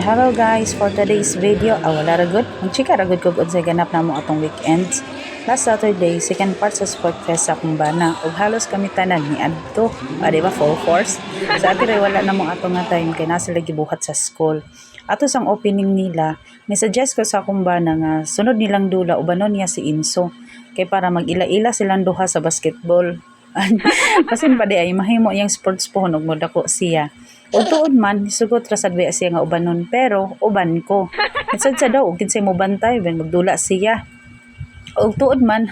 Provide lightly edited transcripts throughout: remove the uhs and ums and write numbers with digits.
Hello guys, for today's video, wala ragod. Magchika ragod ko sa ganap na mo atong weekends. Last Saturday, second part sa Sport Fest sa Kumbana. Ug halos kami tanan ni adto. Di ba, full force? Sa atire wala na mo ato nga time kay nasa lagi buhat sa school. Ato sang opening nila, ni-suggest ko sa Kumbana nga sunod nilang dula ubanon niya si Inso. Kay para mag-ila-ila silang duha sa basketball. Kasi pa di ay mahimo yang sports pohon ug modako siya. Ug tuod man hisugot ra sad way siya nga ubanon pero uban ko. Insad sa daw ug kinsay mo bantay ben magdula siya. Ug tuod man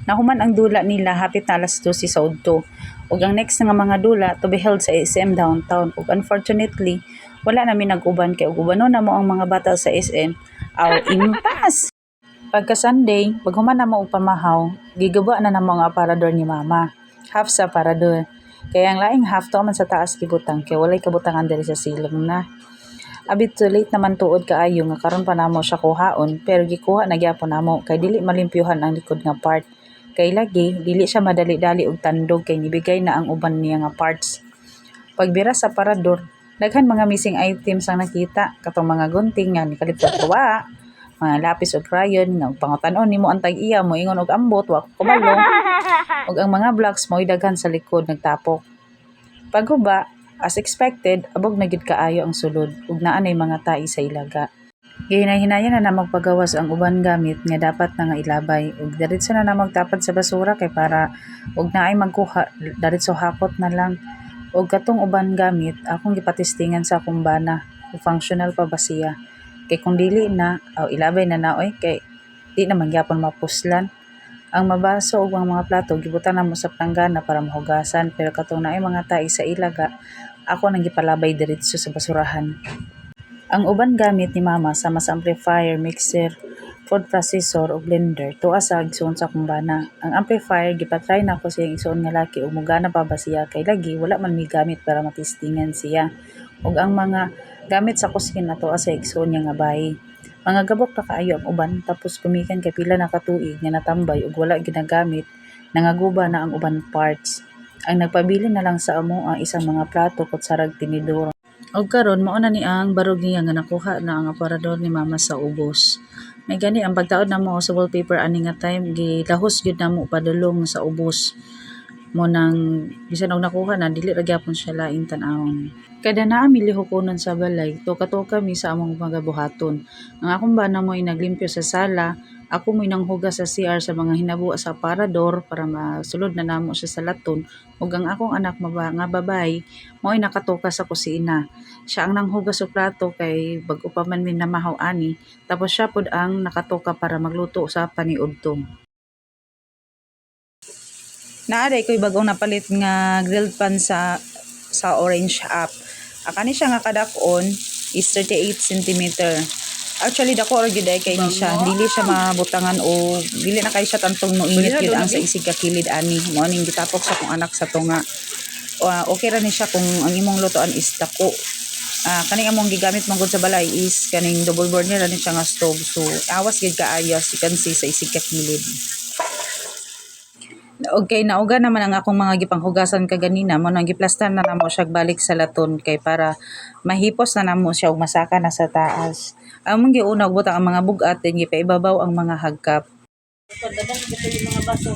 nahuman ang dula nila hapit na alas 12 sa udto. Ug ang next nga mga dula to be held sa SM downtown ug unfortunately wala namin nag-uban kay ug ubanon na mo ang mga bata sa SM. Impas. Pagka Sunday, paghuman na mo og pamahaw, giguba na namo ang aparador ni mama. Half sa aparador. Kaya ang laing half to man sa taas gibutang kay walay kabutangan diri sa silong na. Abit too late naman tuod kaayo nga karon pa namo siya kuhaon pero gikuha na gyapon namo kay dili malimpyuhan ang likod nga part. Kay lagi dili siya madali-dali og tandog kay nibigay na ang uban niya nga parts. Pagbira sa aparador, daghan mga missing items ang nakita katong mga gunting nga nikalit sa tuwa. Mga lapis o crayon nga pangutan-on nimo antay iya mo ingon og ambot wa kubalo ug ang mga blocks mo daghan sa likod nagtapok. Paghuba, as expected, abog na gid kaayo ang sulod ug naa nay mga tai sa ilaga. Gihinay-hinayan na magpagawas ang uban gamit nga dapat na nga ilabay ug diretso na magtapad sa basura kay para ug naay magkuha diretso hakot na lang. Ug katong uban gamit akong gipatistingan sa Kumbana ug functional pa ba siya. Kay kung dili na, ilabay na naoy kay di naman gyapon mapuslan. Ang mabaso ug ang mga plato gibutan namo sa planggana para mahugasan pero katong naay mga tai sa ilaga, ako nang gipalabay diretso sa basurahan. Ang uban gamit ni mama sama sa amplifier, mixer, food processor ug blender tuwa sa igsoon sa Kumbana. Ang amplifier gipatry na ko siyang igsoon nga laki ug mugana pa ba siya kay lagi wala man mi gamit para matistingan siya. Ug ang mga gamit sa kusina tuwa sa igsoon niya nga bahay. Mga gabok na kaayo ang uban tapos kumikan kay pila na katuig nga natambay ug wala ginagamit, nangaguba na ang uban parts. Ang nagpabili na lang sa amo ang isang mga plato kutsarag tinidor. Og karon mao na ni ang barog niya nga nakuha na ang aparador ni mama sa ubos. May gani ang pagtaod namo sa wallpaper ani nga time gilahos gyud namo padulong sa ubos. Mo nang bisan og nakuha na dili ra gyapon siya laing tan-awon. Kada naa mi lihukonon sa balay, toka-toka mi sa among mga buhaton. Ang akong bana mo'y naglimpyo sa sala, ako mo'y nanghugas sa CR sa mga hinabuwa sa aparador para masulod na namo siya sa laton. Ug ang akong anak nga babay, mo'y nakatoka sa kusina. Siya ang nanghugas og plato kay bag-o pa man mi namahaw ani, tapos siya pud ang nakatoka para magluto sa paniudtong. Naaday ko'y bagong napalit nga grilled pan sa Orange app. Kani siya nga kadakon is 38 cm. Actually dako ra gyud kay ni siya. Dili siya mabutangan o dili na kay siya tantong no init gyud ang sa isig ka kilid ani. Mao ning gitapok sa kong anak sa tunga. Okay ra ni siya kung ang imong lutoan is dako. Kaning among gigamit man gud sa balay is kaning double burner ra ni siya nga stove. So awas gyud kaayo si kansi sa isig ka kilid. Okay, nauga naman ang akong mga gipanghugasan kaganina mo nang giplastar na namo siya balik sa laton kay para mahipos na namo siya ug masaka na sa taas. Ang mong giuna og butang ang mga bugat din gipaibabaw ang mga hagkap. Dagan dito yung mga baso.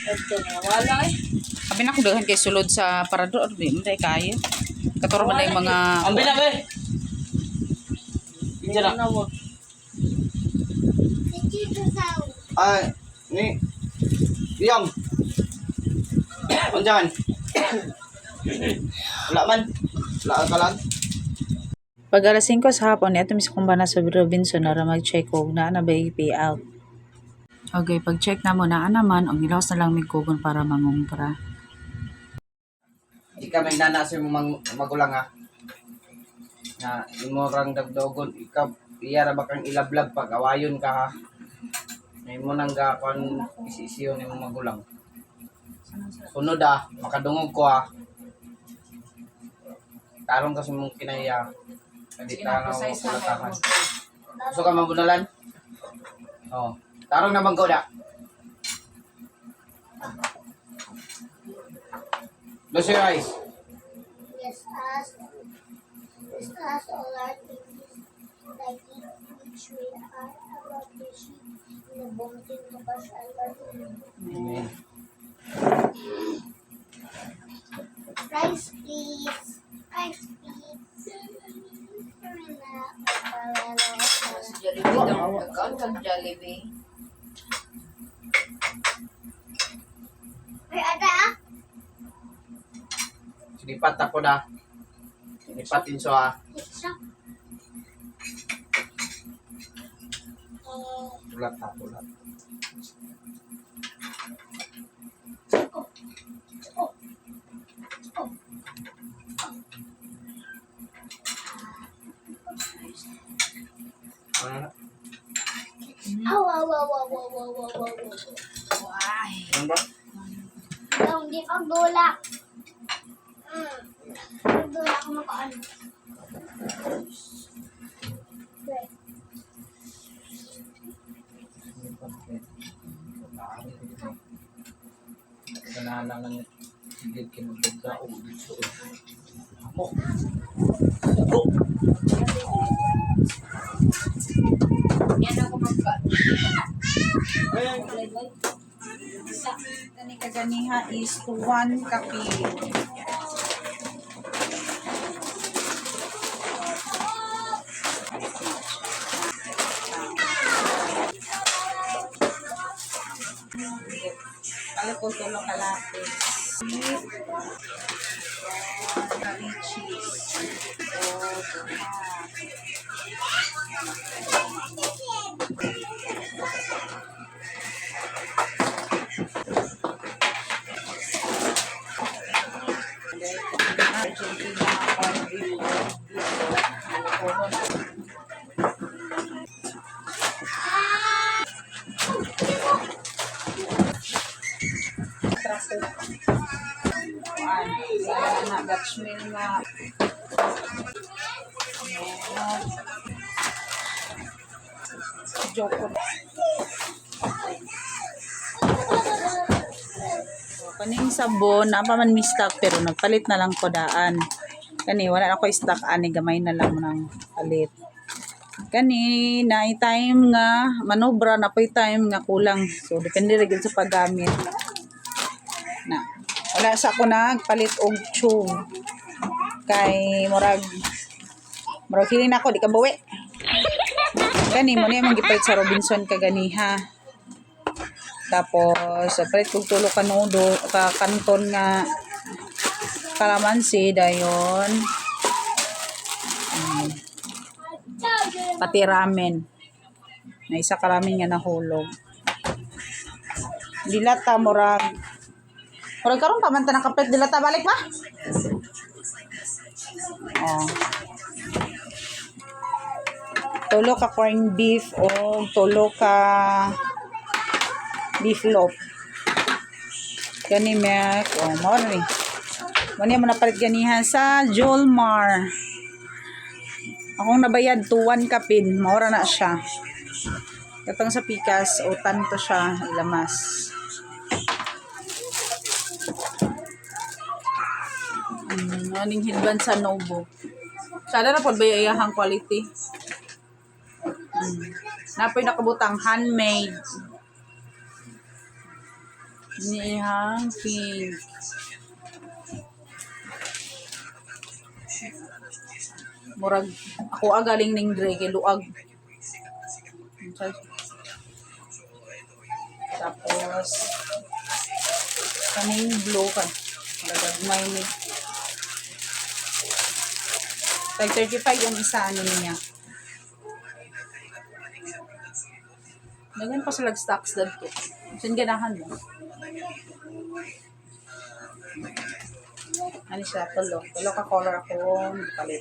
Ito na wala eh. Abi na ko daghan kay sulod sa parador di mo day kayo. Katuro man yung mga ambil na be. Injara. Ay, ni. Diam. Anjan. Wala man. Wala ka lang. pag alas 5 sa hapon ni ato mi sa Kumbana sa Robinson na mag-check og naa na bay payout. Okay, pag-check na mo na naman og nilawas na lang mi kugon para mangumpra. Di ka may nana sa mga magulang ha. Na imo rang dagdogon ikaw iya ra bakang ilablab pag awayon ka ha. May mo nang gakon isisiyon imong magulang. Sunod makadungog ko ha. Tarong kasi mong kinaya. Hindi tarong mo kulatahan. Gusto ka mabunalan? Oo. Tarong naman ko da. Close your eyes. Yes, as all our things. like it, which way I about the sheep in the mountain because I love you. Amen. Rice, please. Rice, please. Jollibee daw ang account kag Jollibee. Ay, ada ah. Sinipat ako na. Sinipatin so ha. Isa. Ulat ha, ulat. Ano na? Aw, aw, aw, aw, aw, aw, aw, aw, aw. Why? Ano ba? Daw, hindi pagdula. Pagdula ko makaano. Okay. Ganahan lang ng sigil kinagdagda o gusto. Ako. Yan ako magpa. Sa kani kaganiha is 1 kape. Kalo ko tulo kalate. Kali cheese. Argentina corned beef. Traso. Ayan, Dutch mill nga. Ayan. Joko. Kaning sabon, apa man mi-stock pero nagpalit na lang ko daan. Kani wala na ko stock ani gamay na lang nang palit. Kani na time nga manobra na pay time nga kulang. So depende ra gyud sa paggamit. Na wala sa ako nagpalit og tube. Kay murag hiling na ako di ka buwi. Kani mo na yung gipalit sa Robinson kaganiha. Tapos palit kog tulo ka nudo ka kanton nga kalamansi dayon. Pati ramen. Na isa ka ramen nga nahulog. Dilata murag karon pa man ta nakapit dilata balik ba? Oh. Tulo ka corned beef o tulo ka beef loaf. Gani mek. Oh, mao ni. Mani mo napalit ganihan sa Jolmar. Akong nabayad 2 kapin, mao ra na siya. Katong sa pikas o tanto siya ilamas. Aning hilban sa Novo. Sada na pod ba iyahang quality? Napoy nakabutang handmade. Nihang pink. Murag ako agaling ning dre kay luag. Tapos kaning blue kan. Dagagmay ni. Tag 35 yung isa ano niya. Dagan pa sila stocks dito. Sin ganahan mo. Ano siya? Tulo ka color ako palit.